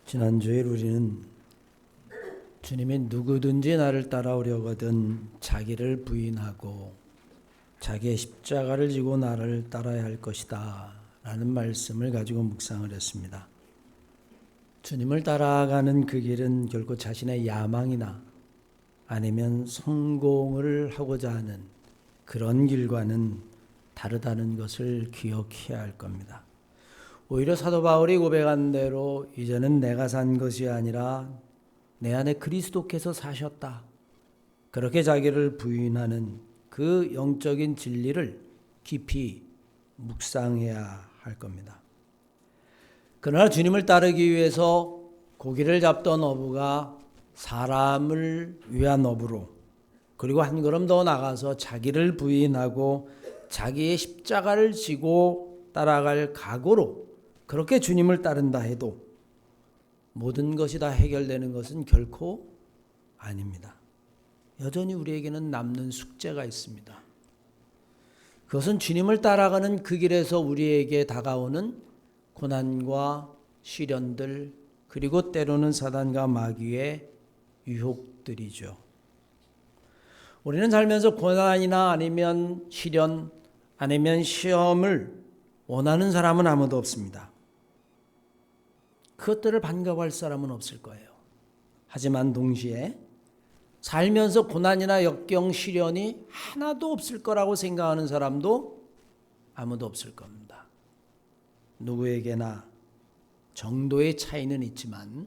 지난주에 우리는 주님이 누구든지 나를 따라오려거든 자기를 부인하고 자기의 십자가를 지고 나를 따라야 할 것이다 라는 말씀을 가지고 묵상을 했습니다. 주님을 따라가는 그 길은 결코 자신의 야망이나 아니면 성공을 하고자 하는 그런 길과는 다르다는 것을 기억해야 할 겁니다. 오히려 사도 바울이 고백한 대로 이제는 내가 산 것이 아니라 내 안에 그리스도께서 사셨다. 그렇게 자기를 부인하는 그 영적인 진리를 깊이 묵상해야 할 겁니다. 그러나 주님을 따르기 위해서 고기를 잡던 어부가 사람을 위한 어부로, 그리고 한 걸음 더 나가서 자기를 부인하고 자기의 십자가를 지고 따라갈 각오로 그렇게 주님을 따른다 해도 모든 것이 다 해결되는 것은 결코 아닙니다. 여전히 우리에게는 남는 숙제가 있습니다. 그것은 주님을 따라가는 그 길에서 우리에게 다가오는 고난과 시련들, 그리고 때로는 사단과 마귀의 유혹들이죠. 우리는 살면서 고난이나 아니면 시련, 아니면 시험을 원하는 사람은 아무도 없습니다. 그것들을 반가워할 사람은 없을 거예요. 하지만 동시에 살면서 고난이나 역경, 시련이 하나도 없을 거라고 생각하는 사람도 아무도 없을 겁니다. 누구에게나 정도의 차이는 있지만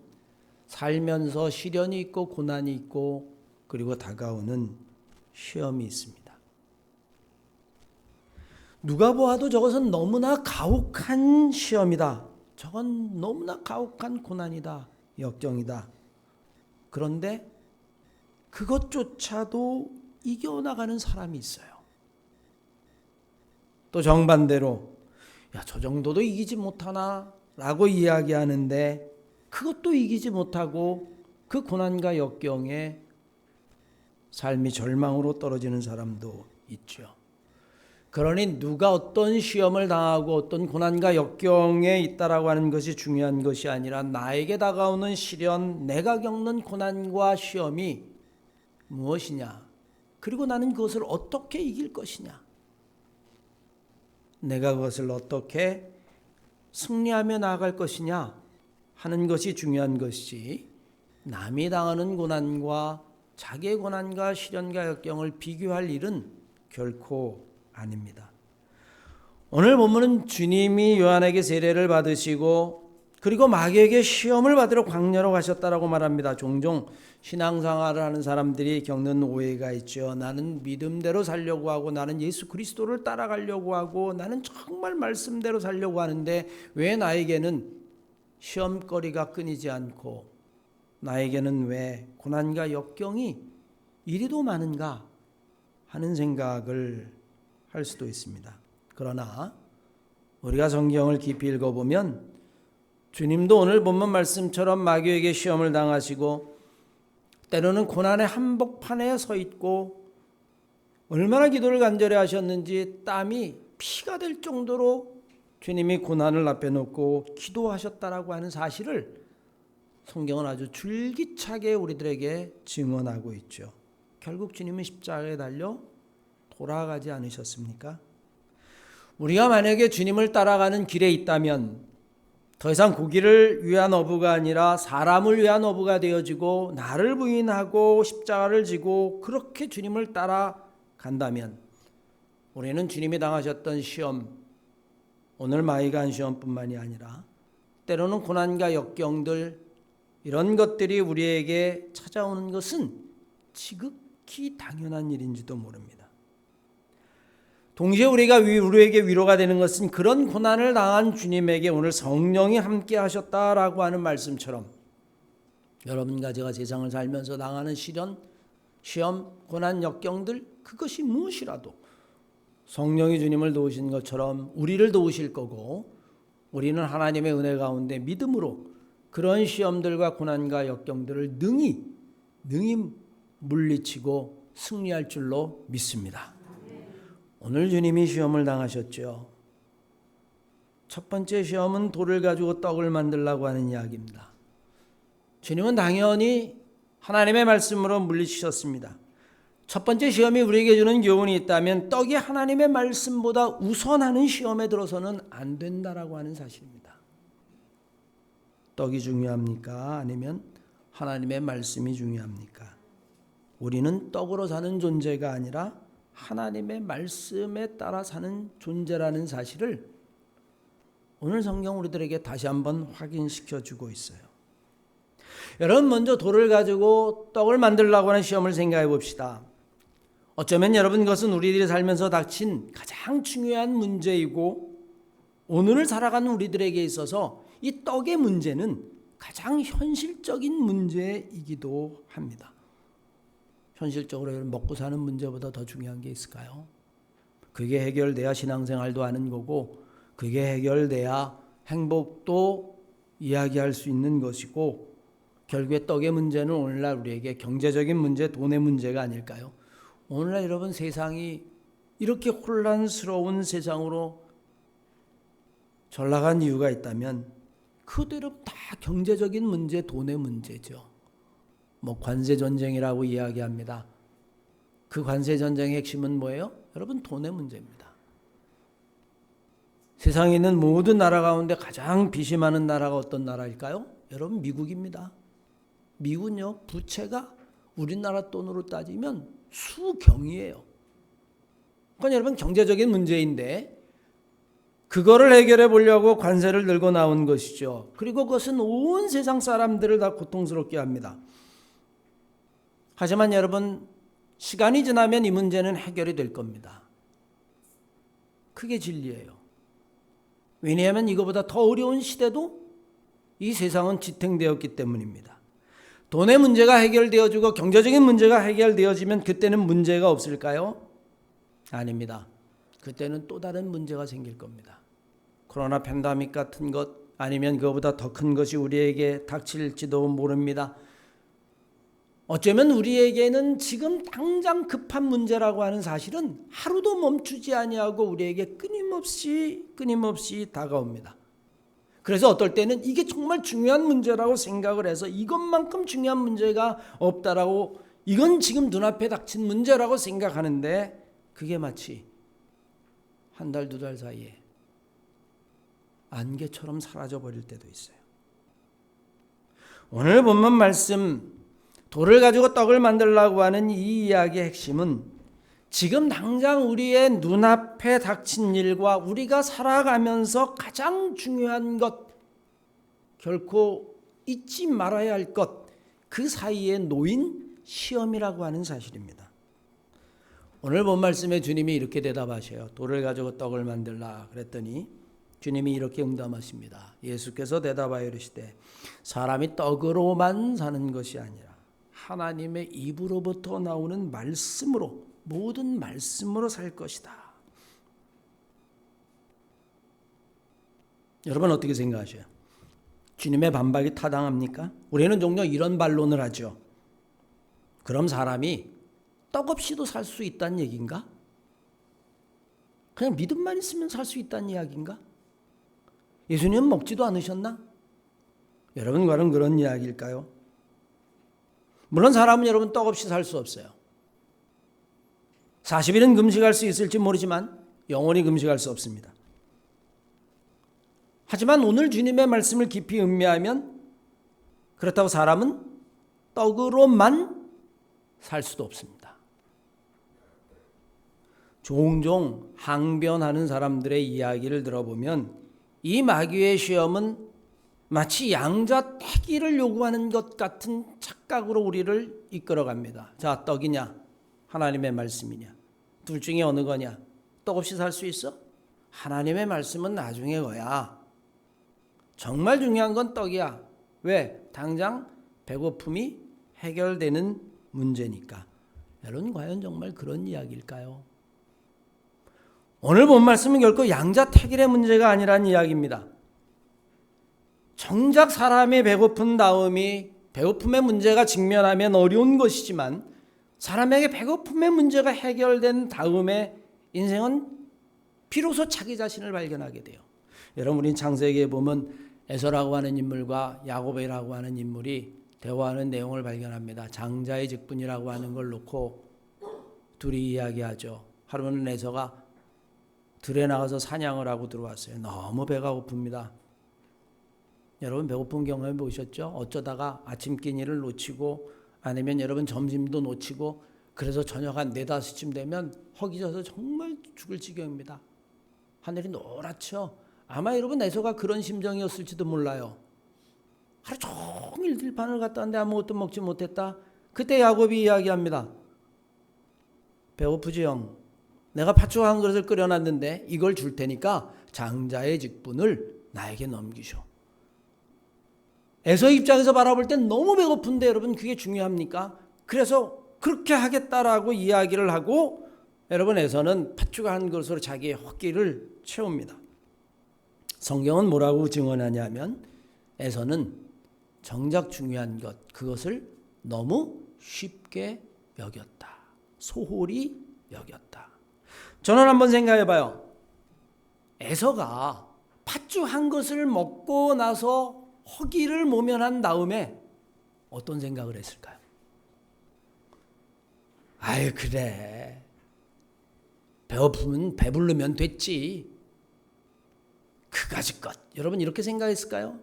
살면서 시련이 있고 고난이 있고 그리고 다가오는 시험이 있습니다. 누가 보아도 저것은 너무나 가혹한 시험이다. 저건 너무나 가혹한 고난이다. 역경이다. 그런데 그것조차도 이겨나가는 사람이 있어요. 또 정반대로 야, 저 정도도 이기지 못하나? 라고 이야기하는데 그것도 이기지 못하고 그 고난과 역경에 삶이 절망으로 떨어지는 사람도 있죠. 그러니 누가 어떤 시험을 당하고 어떤 고난과 역경에 있다라고 하는 것이 중요한 것이 아니라 나에게 다가오는 시련, 내가 겪는 고난과 시험이 무엇이냐, 그리고 나는 그것을 어떻게 이길 것이냐, 내가 그것을 어떻게 승리하며 나아갈 것이냐 하는 것이 중요한 것이지, 남이 당하는 고난과 자기의 고난과 시련과 역경을 비교할 일은 결코 아닙니다. 오늘 본문은 주님이 요한에게 세례를 받으시고 그리고 마귀에게 시험을 받으러 광야로 가셨다라고 말합니다. 종종 신앙생활을 하는 사람들이 겪는 오해가 있죠. 나는 믿음대로 살려고 하고 나는 예수 그리스도를 따라가려고 하고 나는 정말 말씀대로 살려고 하는데 왜 나에게는 시험거리가 끊이지 않고 나에게는 왜 고난과 역경이 이리도 많은가 하는 생각을 할 수도 있습니다. 그러나 우리가 성경을 깊이 읽어보면 주님도 오늘 본문 말씀처럼 마귀에게 시험을 당하시고 때로는 고난의 한복판에 서 있고 얼마나 기도를 간절히 하셨는지 땀이 피가 될 정도로 주님이 고난을 앞에 놓고 기도하셨다라고 하는 사실을 성경은 아주 줄기차게 우리들에게 증언하고 있죠. 결국 주님은 십자가에 달려 돌아가지 않으셨습니까? 우리가 만약에 주님을 따라가는 길에 있다면 더 이상 고기를 위한 어부가 아니라 사람을 위한 어부가 되어지고 나를 부인하고 십자가를 지고 그렇게 주님을 따라간다면 우리는 주님이 당하셨던 시험, 오늘 마귀가 한 시험뿐만이 아니라 때로는 고난과 역경들, 이런 것들이 우리에게 찾아오는 것은 지극히 당연한 일인지도 모릅니다. 동시에 우리에게 위로가 되는 것은 그런 고난을 당한 주님에게 오늘 성령이 함께 하셨다라고 하는 말씀처럼 여러분과 제가 세상을 살면서 당하는 시련, 시험, 고난, 역경들, 그것이 무엇이라도 성령이 주님을 도우신 것처럼 우리를 도우실 거고 우리는 하나님의 은혜 가운데 믿음으로 그런 시험들과 고난과 역경들을 능히 물리치고 승리할 줄로 믿습니다. 오늘 주님이 시험을 당하셨죠. 첫 번째 시험은 돌을 가지고 떡을 만들라고 하는 이야기입니다. 주님은 당연히 하나님의 말씀으로 물리치셨습니다. 첫 번째 시험이 우리에게 주는 교훈이 있다면 떡이 하나님의 말씀보다 우선하는 시험에 들어서는 안 된다라고 하는 사실입니다. 떡이 중요합니까? 아니면 하나님의 말씀이 중요합니까? 우리는 떡으로 사는 존재가 아니라 하나님의 말씀에 따라 사는 존재라는 사실을 오늘 성경 우리들에게 다시 한번 확인시켜 주고 있어요. 여러분, 먼저 돌을 가지고 떡을 만들려고 하는 시험을 생각해 봅시다. 어쩌면 여러분, 그것은 우리들이 살면서 닥친 가장 중요한 문제이고 오늘을 살아가는 우리들에게 있어서 이 떡의 문제는 가장 현실적인 문제이기도 합니다. 현실적으로 먹고 사는 문제보다 더 중요한 게 있을까요? 그게 해결돼야 신앙생활도 하는 거고, 그게 해결돼야 행복도 이야기할 수 있는 것이고, 결국에 떡의 문제는 오늘날 우리에게 경제적인 문제, 돈의 문제가 아닐까요? 오늘날 여러분, 세상이 이렇게 혼란스러운 세상으로 전락한 이유가 있다면 그대로 다 경제적인 문제, 돈의 문제죠. 관세 전쟁이라고 이야기합니다. 그 관세 전쟁의 핵심은 뭐예요? 여러분, 돈의 문제입니다. 세상에 있는 모든 나라 가운데 가장 빚이 많은 나라가 어떤 나라일까요? 여러분, 미국입니다. 미국은요, 부채가 우리나라 돈으로 따지면 수경이에요. 그러니까 여러분, 경제적인 문제인데 그거를 해결해 보려고 관세를 들고 나온 것이죠. 그리고 그것은 온 세상 사람들을 다 고통스럽게 합니다. 하지만 여러분, 시간이 지나면 이 문제는 해결이 될 겁니다. 그게 진리예요. 왜냐하면 이거보다 더 어려운 시대도 이 세상은 지탱되었기 때문입니다. 돈의 문제가 해결되어지고 경제적인 문제가 해결되어지면 그때는 문제가 없을까요? 아닙니다. 그때는 또 다른 문제가 생길 겁니다. 코로나 팬데믹 같은 것, 아니면 그거보다 더 큰 것이 우리에게 닥칠지도 모릅니다. 어쩌면 우리에게는 지금 당장 급한 문제라고 하는 사실은 하루도 멈추지 아니하고 우리에게 끊임없이 다가옵니다. 그래서 어떨 때는 이게 정말 중요한 문제라고 생각을 해서 이것만큼 중요한 문제가 없다라고, 이건 지금 눈앞에 닥친 문제라고 생각하는데 그게 마치 한 달, 두 달 사이에 안개처럼 사라져버릴 때도 있어요. 오늘 본문 말씀, 돌을 가지고 떡을 만들려고 하는 이 이야기의 핵심은 지금 당장 우리의 눈앞에 닥친 일과 우리가 살아가면서 가장 중요한 것, 결코 잊지 말아야 할 것, 그 사이에 놓인 시험이라고 하는 사실입니다. 오늘 본 말씀에 주님이 이렇게 대답하셔요. 돌을 가지고 떡을 만들라 그랬더니 주님이 이렇게 응답하십니다. 예수께서 대답하여 이르시되 사람이 떡으로만 사는 것이 아니라 하나님의 입으로부터 나오는 말씀으로, 모든 말씀으로 살 것이다. 여러분, 어떻게 생각하셔요? 주님의 반박이 타당합니까? 우리는 종종 이런 반론을 하죠. 그럼 사람이 떡 없이도 살 수 있다는 얘기인가? 그냥 믿음만 있으면 살 수 있다는 이야기인가? 예수님은 먹지도 않으셨나? 여러분, 과연 그런 이야기일까요? 물론 사람은 여러분 떡 없이 살 수 없어요. 40일은 금식할 수 있을지 모르지만 영원히 금식할 수 없습니다. 하지만 오늘 주님의 말씀을 깊이 음미하면 그렇다고 사람은 떡으로만 살 수도 없습니다. 종종 항변하는 사람들의 이야기를 들어보면 이 마귀의 시험은 마치 양자택일을 요구하는 것 같은 착각으로 우리를 이끌어갑니다. 자, 떡이냐 하나님의 말씀이냐, 둘 중에 어느 거냐? 떡 없이 살 수 있어? 하나님의 말씀은 나중에 거야. 정말 중요한 건 떡이야. 왜? 당장 배고픔이 해결되는 문제니까. 여러분, 과연 정말 그런 이야기일까요? 오늘 본 말씀은 결코 양자택일의 문제가 아니라는 이야기입니다. 정작 사람의 배고픈 다음이, 배고픔의 문제가 직면하면 어려운 것이지만 사람에게 배고픔의 문제가 해결된 다음에 인생은 비로소 자기 자신을 발견하게 돼요. 여러분, 우린 창세기에 보면 에서라고 하는 인물과 야곱이라고 하는 인물이 대화하는 내용을 발견합니다. 장자의 직분이라고 하는 걸 놓고 둘이 이야기하죠. 하루는 에서가 들에 나가서 사냥을 하고 들어왔어요. 너무 배가 고픕니다. 여러분 배고픈 경험해 보셨죠? 어쩌다가 아침 끼니를 놓치고 아니면 여러분 점심도 놓치고 그래서 저녁 한 4, 5시쯤 되면 허기져서 정말 죽을 지경입니다. 하늘이 노랗죠? 아마 여러분 에서가 그런 심정이었을지도 몰라요. 하루 종일 들판을 갔다 왔는데 아무것도 먹지 못했다. 그때 야곱이 이야기합니다. 배고프지 형? 내가 팥죽 한 그릇을 끓여놨는데 이걸 줄 테니까 장자의 직분을 나에게 넘기쇼. 에서 입장에서 바라볼 땐 너무 배고픈데 여러분 그게 중요합니까? 그래서 그렇게 하겠다라고 이야기를 하고 여러분 에서는 팥죽 한 그릇으로 자기의 헛기를 채웁니다. 성경은 뭐라고 증언하냐면 에서는 정작 중요한 것 그것을 너무 쉽게 여겼다. 소홀히 여겼다. 저는 한번 생각해 봐요. 에서가 팥죽 한 것을 먹고 나서 허기를 모면한 다음에 어떤 생각을 했을까요? 아유 그래 배고프면 배부르면 됐지 그가지 것. 여러분 이렇게 생각했을까요?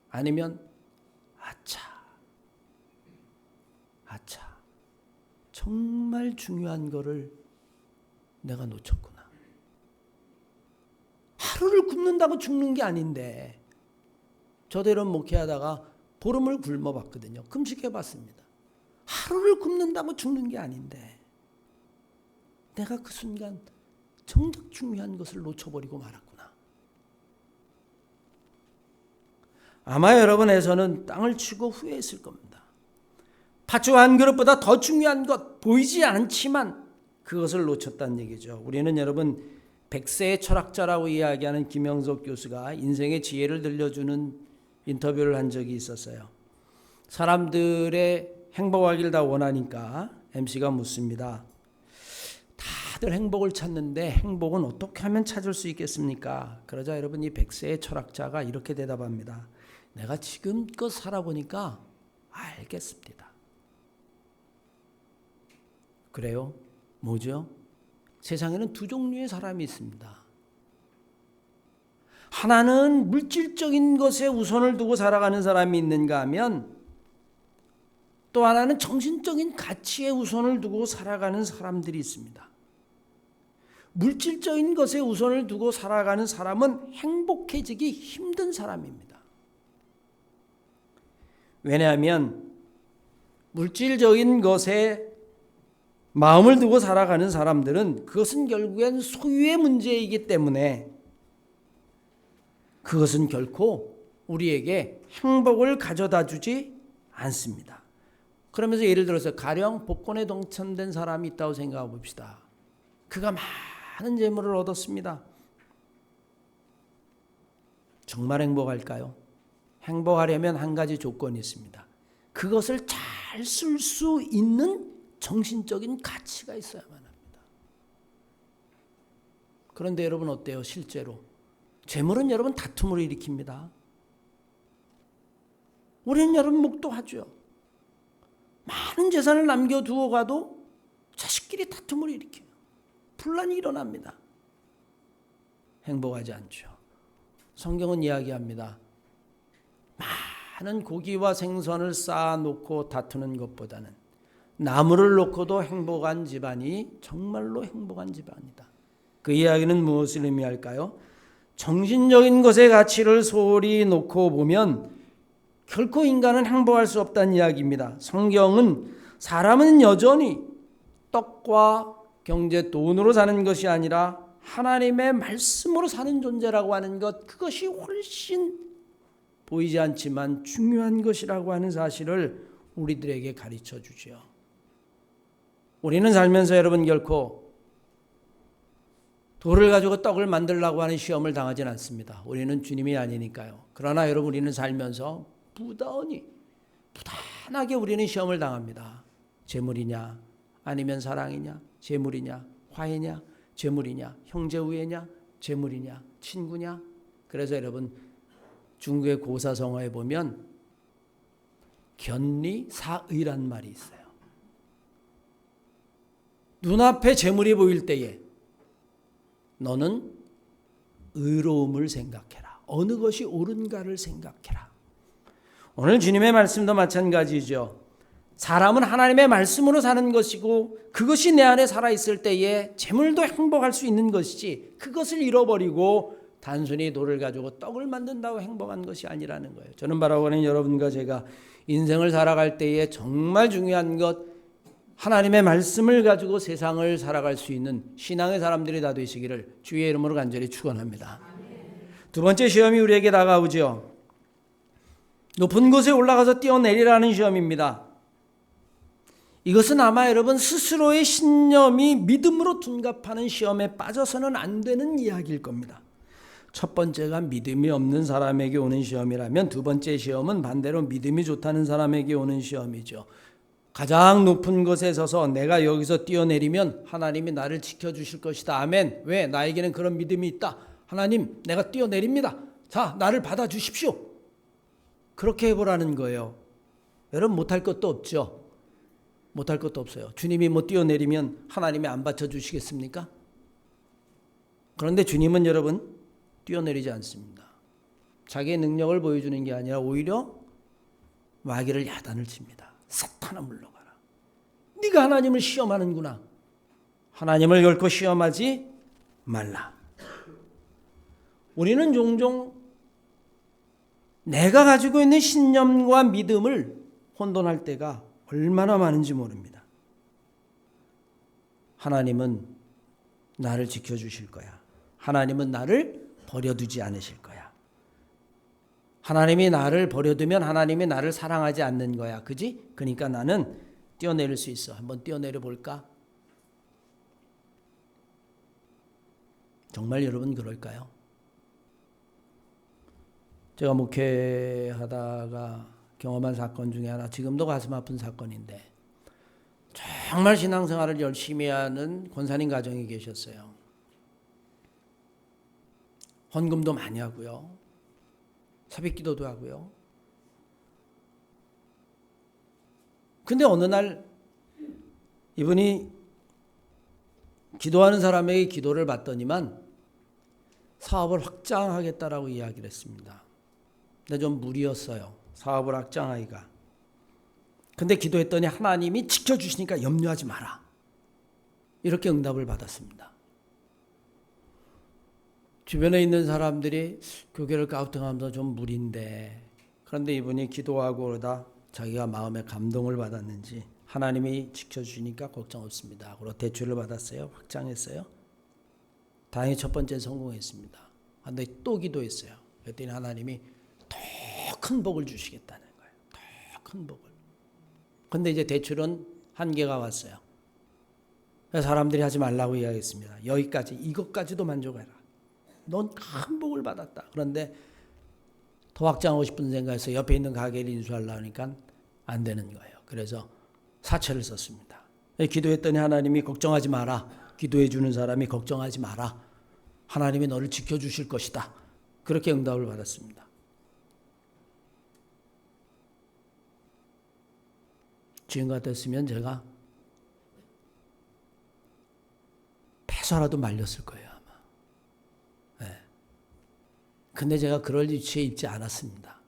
아니면 아차 정말 중요한 거를 내가 놓쳤구나. 하루를 굶는다고 죽는 게 아닌데 저도 이런 목회하다가 보름을 굶어봤거든요. 금식해봤습니다. 하루를 굶는다고 죽는 게 아닌데 내가 그 순간 정작 중요한 것을 놓쳐버리고 말았구나. 아마 여러분에서는 땅을 치고 후회했을 겁니다. 팥죽 한 그릇보다 더 중요한 것 보이지 않지만 그것을 놓쳤다는 얘기죠. 우리는 여러분 백세의 철학자라고 이야기하는 김영석 교수가 인생의 지혜를 들려주는 인터뷰를 한 적이 있었어요. 사람들의 행복하기를 다 원하니까 MC가 묻습니다. 다들 행복을 찾는데 행복은 어떻게 하면 찾을 수 있겠습니까? 그러자 여러분 이 백세의 철학자가 이렇게 대답합니다. 내가 지금껏 살아보니까 알겠습니다. 그래요? 뭐죠? 세상에는 두 종류의 사람이 있습니다. 하나는 물질적인 것에 우선을 두고 살아가는 사람이 있는가 하면 또 하나는 정신적인 가치에 우선을 두고 살아가는 사람들이 있습니다. 물질적인 것에 우선을 두고 살아가는 사람은 행복해지기 힘든 사람입니다. 왜냐하면 물질적인 것에 마음을 두고 살아가는 사람들은 그것은 결국엔 소유의 문제이기 때문에 그것은 결코 우리에게 행복을 가져다 주지 않습니다. 그러면서 예를 들어서 가령 복권에 당첨된 사람이 있다고 생각해 봅시다. 그가 많은 재물을 얻었습니다. 정말 행복할까요? 행복하려면 한 가지 조건이 있습니다. 그것을 잘 쓸 수 있는 정신적인 가치가 있어야만 합니다. 그런데 여러분 어때요? 실제로 재물은 여러분 다툼을 일으킵니다. 우리는 여러분 목도하죠. 많은 재산을 남겨두어 가도 자식끼리 다툼을 일으켜요. 분란이 일어납니다. 행복하지 않죠. 성경은 이야기합니다. 많은 고기와 생선을 쌓아놓고 다투는 것보다는 나무를 놓고도 행복한 집안이 정말로 행복한 집안이다. 그 이야기는 무엇을 의미할까요? 정신적인 것의 가치를 소홀히 놓고 보면 결코 인간은 행복할 수 없다는 이야기입니다. 성경은 사람은 여전히 떡과 경제, 돈으로 사는 것이 아니라 하나님의 말씀으로 사는 존재라고 하는 것, 그것이 훨씬 보이지 않지만 중요한 것이라고 하는 사실을 우리들에게 가르쳐 주죠. 우리는 살면서 여러분 결코 돌을 가지고 떡을 만들려고 하는 시험을 당하지는 않습니다. 우리는 주님이 아니니까요. 그러나 여러분 우리는 살면서 부단하게 우리는 시험을 당합니다. 재물이냐 아니면 사랑이냐, 재물이냐, 화해냐, 재물이냐, 형제 우애냐, 재물이냐, 친구냐. 그래서 여러분 중국의 고사성어에 보면 견리사의란 말이 있어요. 눈앞에 재물이 보일 때에 너는 의로움을 생각해라. 어느 것이 옳은가를 생각해라. 오늘 주님의 말씀도 마찬가지죠. 사람은 하나님의 말씀으로 사는 것이고 그것이 내 안에 살아있을 때에 재물도 행복할 수 있는 것이지 그것을 잃어버리고 단순히 돌을 가지고 떡을 만든다고 행복한 것이 아니라는 거예요. 저는 바라보는 여러분과 제가 인생을 살아갈 때에 정말 중요한 것, 하나님의 말씀을 가지고 세상을 살아갈 수 있는 신앙의 사람들이 다 되시기를 주의 이름으로 간절히 축원합니다. 두 번째 시험이 우리에게 다가오죠. 높은 곳에 올라가서 뛰어내리라는 시험입니다. 이것은 아마 여러분 스스로의 신념이 믿음으로 둔갑하는 시험에 빠져서는 안 되는 이야기일 겁니다. 첫 번째가 믿음이 없는 사람에게 오는 시험이라면 두 번째 시험은 반대로 믿음이 좋다는 사람에게 오는 시험이죠. 가장 높은 곳에 서서 내가 여기서 뛰어내리면 하나님이 나를 지켜주실 것이다. 아멘. 왜? 나에게는 그런 믿음이 있다. 하나님, 내가 뛰어내립니다. 자, 나를 받아주십시오. 그렇게 해보라는 거예요. 여러분 못할 것도 없죠. 못할 것도 없어요. 주님이 뭐 뛰어내리면 하나님이 안 받쳐주시겠습니까? 그런데 주님은 여러분 뛰어내리지 않습니다. 자기의 능력을 보여주는 게 아니라 오히려 마귀를 야단을 칩니다. 사탄아 물러가라. 네가 하나님을 시험하는구나. 하나님을 결코 시험하지 말라. 우리는 종종 내가 가지고 있는 신념과 믿음을 혼돈할 때가 얼마나 많은지 모릅니다. 하나님은 나를 지켜주실 거야. 하나님은 나를 버려두지 않으실 거야. 하나님이 나를 버려두면 하나님이 나를 사랑하지 않는 거야. 그지? 그러니까 나는 뛰어내릴 수 있어. 한번 뛰어내려 볼까? 정말 여러분 그럴까요? 제가 목회하다가 경험한 사건 중에 하나, 지금도 가슴 아픈 사건인데 정말 신앙생활을 열심히 하는 권사님 가정이 계셨어요. 헌금도 많이 하고요. 새벽기도도 하고요. 근데 어느 날 이분이 기도하는 사람에게 기도를 받더니만 사업을 확장하겠다라고 이야기를 했습니다. 근데 좀 무리였어요. 사업을 확장하기가. 근데 기도했더니 하나님이 지켜주시니까 염려하지 마라. 이렇게 응답을 받았습니다. 주변에 있는 사람들이 교회를 가우팅하면서 좀 무리인데, 그런데 이분이 기도하고 그러다 자기가 마음에 감동을 받았는지 하나님이 지켜주시니까 걱정 없습니다. 그리고 대출을 받았어요. 확장했어요. 다행히 첫 번째 성공했습니다. 그런데 또 기도했어요. 그랬더니 하나님이 더 큰 복을 주시겠다는 거예요. 더 큰 복을. 그런데 이제 대출은 한계가 왔어요. 그래서 사람들이 하지 말라고 이야기했습니다. 여기까지, 이것까지도 만족해라. 넌 큰 복을 받았다. 그런데 더 확장하고 싶은 생각에서 옆에 있는 가게를 인수하려고 하니까 안 되는 거예요. 그래서 사채를 썼습니다. 기도했더니 하나님이 걱정하지 마라. 기도해 주는 사람이 걱정하지 마라. 하나님이 너를 지켜주실 것이다. 그렇게 응답을 받았습니다. 지금 같았으면 제가 패서라도 말렸을 거예요. 근데 제가 그럴 위치에 있지 않았습니다.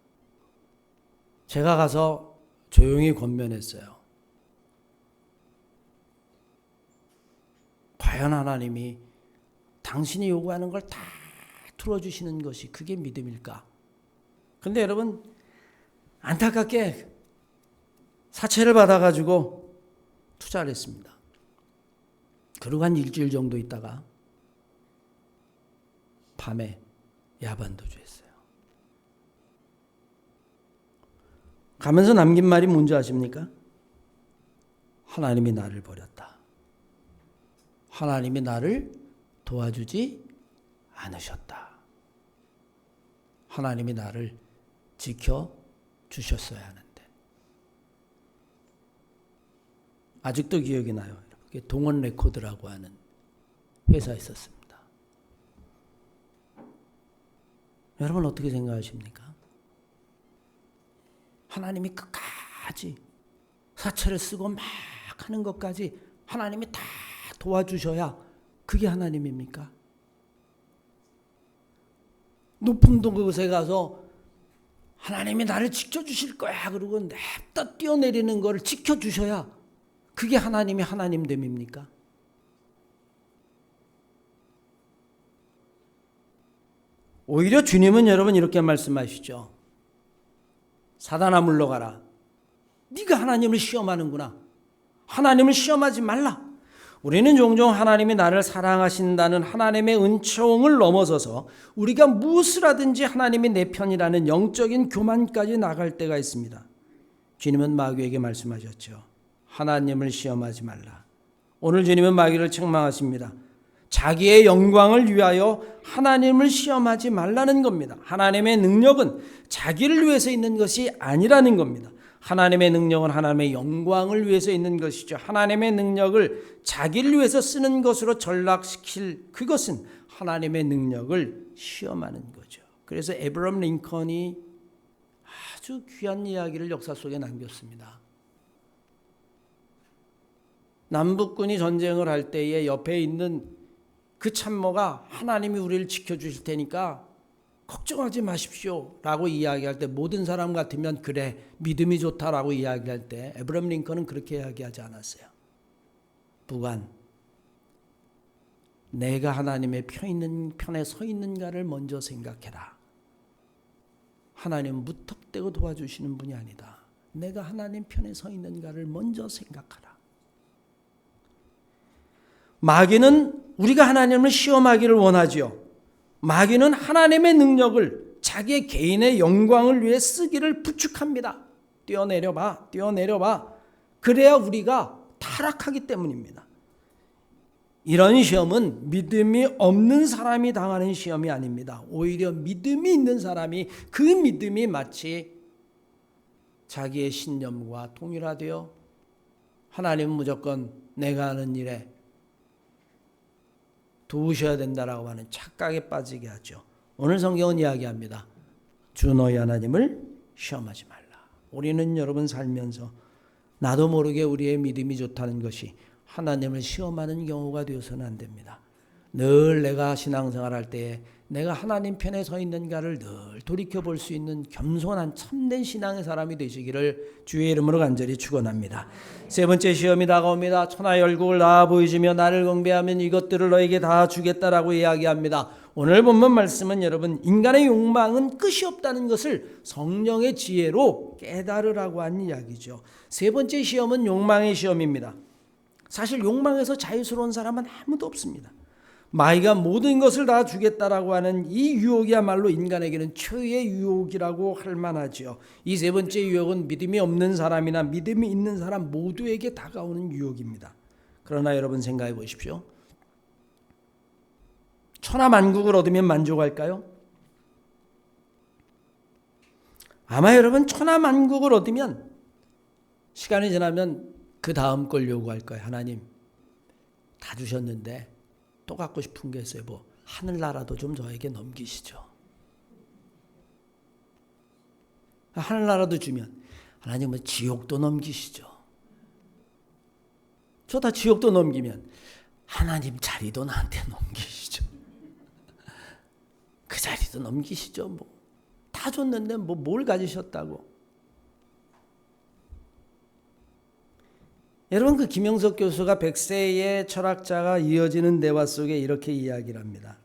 제가 가서 조용히 권면했어요. 과연 하나님이 당신이 요구하는 걸 다 틀어주시는 것이 그게 믿음일까? 근데 여러분 안타깝게 사채를 받아가지고 투자를 했습니다. 그러고 한 일주일 정도 있다가 밤에 야반도주 했어요. 가면서 남긴 말이 뭔지 아십니까? 하나님이 나를 버렸다. 하나님이 나를 도와주지 않으셨다. 하나님이 나를 지켜주셨어야 하는데. 아직도 기억이 나요. 동원 레코드라고 하는 회사에 있었습니다. 여러분 어떻게 생각하십니까? 하나님이 끝까지 까지 사채를 쓰고 막 하는 것까지 하나님이 다 도와주셔야 그게 하나님입니까? 높은 곳에 가서 하나님이 나를 지켜주실 거야 그러고 냅다 뛰어내리는 거를 지켜주셔야 그게 하나님이 하나님됨입니까? 오히려 주님은 여러분 이렇게 말씀하시죠. 사단아 물러가라. 네가 하나님을 시험하는구나. 하나님을 시험하지 말라. 우리는 종종 하나님이 나를 사랑하신다는 하나님의 은총을 넘어서서 우리가 무엇을 하든지 하나님이 내 편이라는 영적인 교만까지 나갈 때가 있습니다. 주님은 마귀에게 말씀하셨죠. 하나님을 시험하지 말라. 오늘 주님은 마귀를 책망하십니다. 자기의 영광을 위하여 하나님을 시험하지 말라는 겁니다. 하나님의 능력은 자기를 위해서 있는 것이 아니라는 겁니다. 하나님의 능력은 하나님의 영광을 위해서 있는 것이죠. 하나님의 능력을 자기를 위해서 쓰는 것으로 전락시킬 그것은 하나님의 능력을 시험하는 거죠. 그래서 에브라함 링컨이 아주 귀한 이야기를 역사 속에 남겼습니다. 남북군이 전쟁을 할 때에 옆에 있는 그 참모가 하나님이 우리를 지켜주실 테니까 걱정하지 마십시오 라고 이야기할 때 모든 사람 같으면 그래 믿음이 좋다라고 이야기할 때 에브라함 링컨은 그렇게 이야기하지 않았어요. 부관, 내가 하나님의 편에 서 있는가를 먼저 생각해라. 하나님은 무턱대고 도와주시는 분이 아니다. 내가 하나님 편에 서 있는가를 먼저 생각하라. 마귀는 우리가 하나님을 시험하기를 원하지요. 마귀는 하나님의 능력을 자기의 개인의 영광을 위해 쓰기를 부축합니다. 뛰어내려봐, 뛰어내려봐. 그래야 우리가 타락하기 때문입니다. 이런 시험은 믿음이 없는 사람이 당하는 시험이 아닙니다. 오히려 믿음이 있는 사람이 그 믿음이 마치 자기의 신념과 동일하되어 하나님은 무조건 내가 하는 일에 도우셔야 된다라고 하는 착각에 빠지게 하죠. 오늘 성경은 이야기합니다. 주 너희 하나님을 시험하지 말라. 우리는 여러분 살면서 나도 모르게 우리의 믿음이 좋다는 것이 하나님을 시험하는 경우가 되어서는 안 됩니다. 늘 내가 신앙생활할 때에 내가 하나님 편에 서 있는가를 늘 돌이켜볼 수 있는 겸손한 참된 신앙의 사람이 되시기를 주의 이름으로 간절히 축원합니다. 세 번째 시험이 다가옵니다. 천하 열국을 다 보여주며 나를 경배하면 이것들을 너에게 다 주겠다라고 이야기합니다. 오늘 본문 말씀은 여러분 인간의 욕망은 끝이 없다는 것을 성령의 지혜로 깨달으라고 하는 이야기죠. 세 번째 시험은 욕망의 시험입니다. 사실 욕망에서 자유스러운 사람은 아무도 없습니다. 마귀가 모든 것을 다 주겠다라고 하는 이 유혹이야말로 인간에게는 최후의 유혹이라고 할 만하죠. 이 세 번째 유혹은 믿음이 없는 사람이나 믿음이 있는 사람 모두에게 다가오는 유혹입니다. 그러나 여러분 생각해 보십시오. 천하만국을 얻으면 만족할까요? 아마 여러분 천하만국을 얻으면 시간이 지나면 그 다음 걸 요구할 거예요. 하나님 다 주셨는데 또 갖고 싶은 게 있어요. 뭐 하늘나라도 좀 저에게 넘기시죠. 하늘나라도 주면 하나님은 지옥도 넘기시죠. 저 다 지옥도 넘기면 하나님 자리도 나한테 넘기시죠. 그 자리도 넘기시죠. 뭐 다 줬는데 뭐 뭘 가지셨다고. 여러분 그 김영석 교수가 100세의 철학자가 이어지는 대화 속에 이렇게 이야기를 합니다.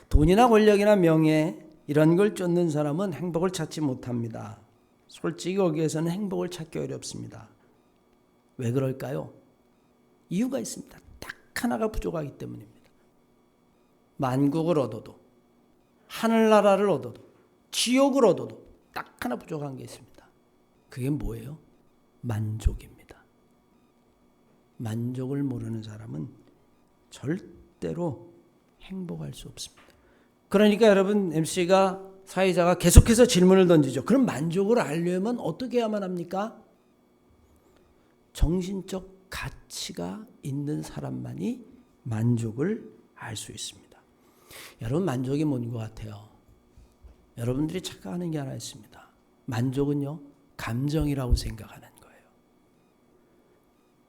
돈이나 권력이나 명예 이런 걸 쫓는 사람은 행복을 찾지 못합니다. 솔직히 거기에서는 행복을 찾기 어렵습니다. 왜 그럴까요? 이유가 있습니다. 딱 하나가 부족하기 때문입니다. 만국을 얻어도 하늘나라를 얻어도 지옥을 얻어도 딱 하나 부족한 게 있습니다. 그게 뭐예요? 만족입니다. 만족을 모르는 사람은 절대로 행복할 수 없습니다. 그러니까 여러분 MC가 사회자가 계속해서 질문을 던지죠. 그럼 만족을 알려면 어떻게 해야만 합니까? 정신적 가치가 있는 사람만이 만족을 알 수 있습니다. 여러분 만족이 뭔 것 같아요? 여러분들이 착각하는 게 하나 있습니다. 만족은요 감정이라고 생각하는 거예요.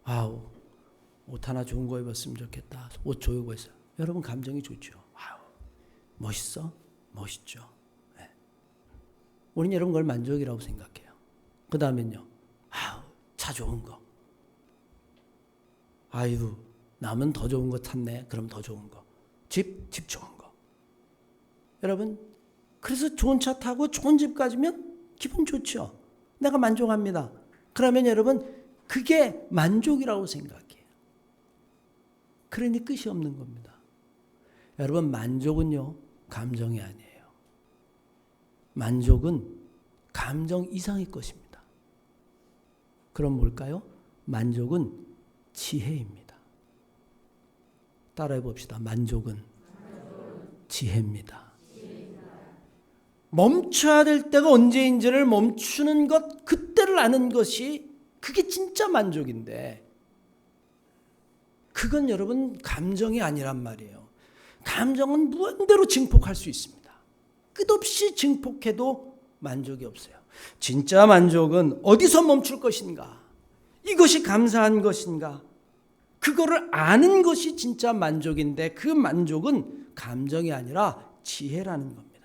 아우, 옷 하나 좋은 거 입었으면 좋겠다. 옷 조이고 있어요. 여러분 감정이 좋죠. 아우, 멋있어? 멋있죠. 네. 우리는 여러분 그걸 만족이라고 생각해요. 그 다음엔요. 아우, 차 좋은 거. 아유, 남은 더 좋은 거 탔네. 그럼 더 좋은 거. 집 좋은 거. 여러분, 그래서 좋은 차 타고 좋은 집 가지면 기분 좋죠. 내가 만족합니다. 그러면 여러분, 그게 만족이라고 생각해요. 그러니 끝이 없는 겁니다. 여러분, 만족은요, 감정이 아니에요. 만족은 감정 이상의 것입니다. 그럼 뭘까요? 만족은 지혜입니다. 따라해 봅시다. 만족은 지혜입니다. 멈춰야 될 때가 언제인지를 멈추는 것, 그때를 아는 것이 그게 진짜 만족인데, 그건 여러분 감정이 아니란 말이에요. 감정은 무한대로 증폭할 수 있습니다. 끝없이 증폭해도 만족이 없어요. 진짜 만족은 어디서 멈출 것인가? 이것이 감사한 것인가? 그거를 아는 것이 진짜 만족인데, 그 만족은 감정이 아니라 지혜라는 겁니다.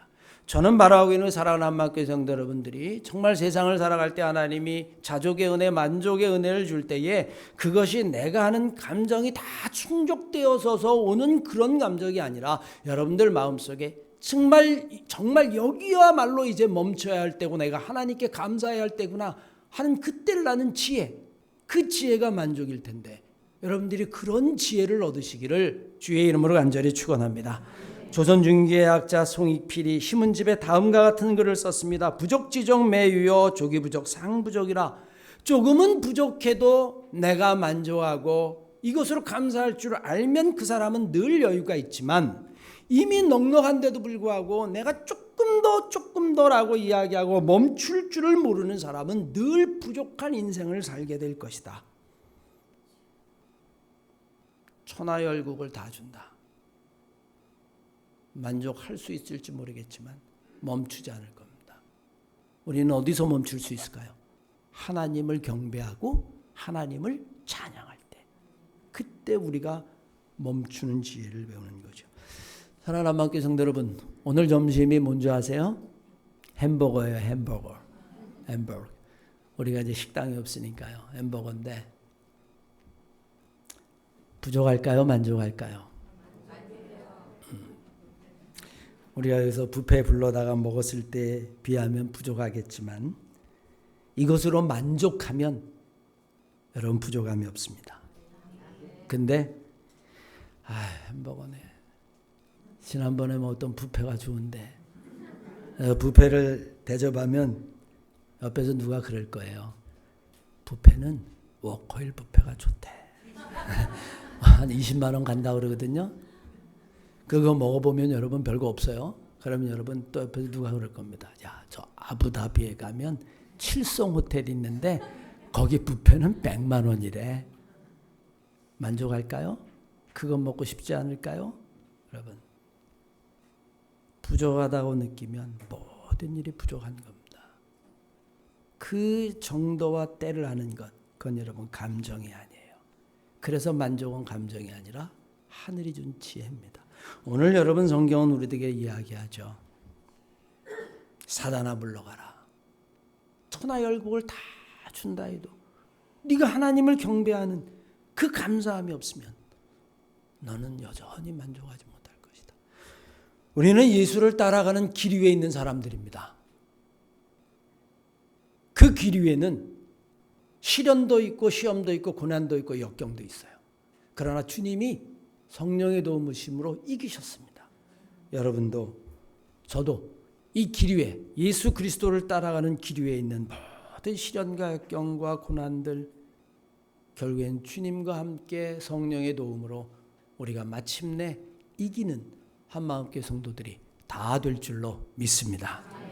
저는 바라고 있는 사랑하는 한마음교회 성도 여러분들이 정말 세상을 살아갈 때 하나님이 자족의 은혜, 만족의 은혜를 줄 때에 그것이 내가 하는 감정이 다 충족되어서 오는 그런 감정이 아니라 여러분들 마음속에 정말 여기야말로 이제 멈춰야 할 때고 내가 하나님께 감사해야 할 때구나 하는 그때를 아는 지혜, 그 지혜가 만족일 텐데 여러분들이 그런 지혜를 얻으시기를 주의 이름으로 간절히 축원합니다. 조선 중기의 학자 송익필이 신문집에 다음과 같은 글을 썼습니다. 부족지족 매유여 조기부족 상부족이라. 조금은 부족해도 내가 만족하고 이것으로 감사할 줄 알면 그 사람은 늘 여유가 있지만, 이미 넉넉한데도 불구하고 내가 조금 더라고 이야기하고 멈출 줄을 모르는 사람은 늘 부족한 인생을 살게 될 것이다. 천하열국을 다 준다. 만족할 수 있을지 모르겠지만 멈추지 않을 겁니다. 우리는 어디서 멈출 수 있을까요? 하나님을 경배하고 하나님을 찬양할 때, 그때 우리가 멈추는 지혜를 배우는 거죠. 사랑하는 한마음교회 성도 여러분, 오늘 점심이 뭔지 아세요? 햄버거예요. 햄버거. 우리가 이제 식당이 없으니까요. 햄버거인데 부족할까요? 만족할까요? 우리가 여기서 뷔페 불러다가 먹었을 때 비하면 부족하겠지만 이것으로 만족하면 여러분 부족함이 없습니다. 근데 햄버거네. 지난번에 먹었던 뷔페가 좋은데, 뷔페를 대접하면 옆에서 누가 그럴 거예요. 뷔페는 워커힐 뷔페가 좋대. 한 20만 원 간다 그러거든요. 그거 먹어보면 여러분 별거 없어요. 그러면 여러분 또 옆에서 누가 그럴 겁니다. 야, 저 아부다비에 가면 7성 호텔이 있는데 거기 뷔페는 100만 원이래. 만족할까요? 그거 먹고 싶지 않을까요? 여러분, 부족하다고 느끼면 모든 일이 부족한 겁니다. 그 정도와 때를 아는 것, 그건 여러분 감정이 아니에요. 그래서 만족은 감정이 아니라 하늘이 준 지혜입니다. 오늘 여러분 성경은 우리에게 이야기하죠. 사단아 물러가라. 천하열국을 다 준다 해도 네가 하나님을 경배하는 그 감사함이 없으면 너는 여전히 만족하지 못할 것이다. 우리는 예수를 따라가는 길 위에 있는 사람들입니다. 그 길 위에는 시련도 있고 시험도 있고 고난도 있고 역경도 있어요. 그러나 주님이 성령의 도우심으로 이기셨습니다. 여러분도 저도 이 길 위에, 예수 그리스도를 따라가는 길 위에 있는 모든 시련과 역경과 고난들, 결국엔 주님과 함께 성령의 도움으로 우리가 마침내 이기는 한마음교회 성도들이 다 될 줄로 믿습니다.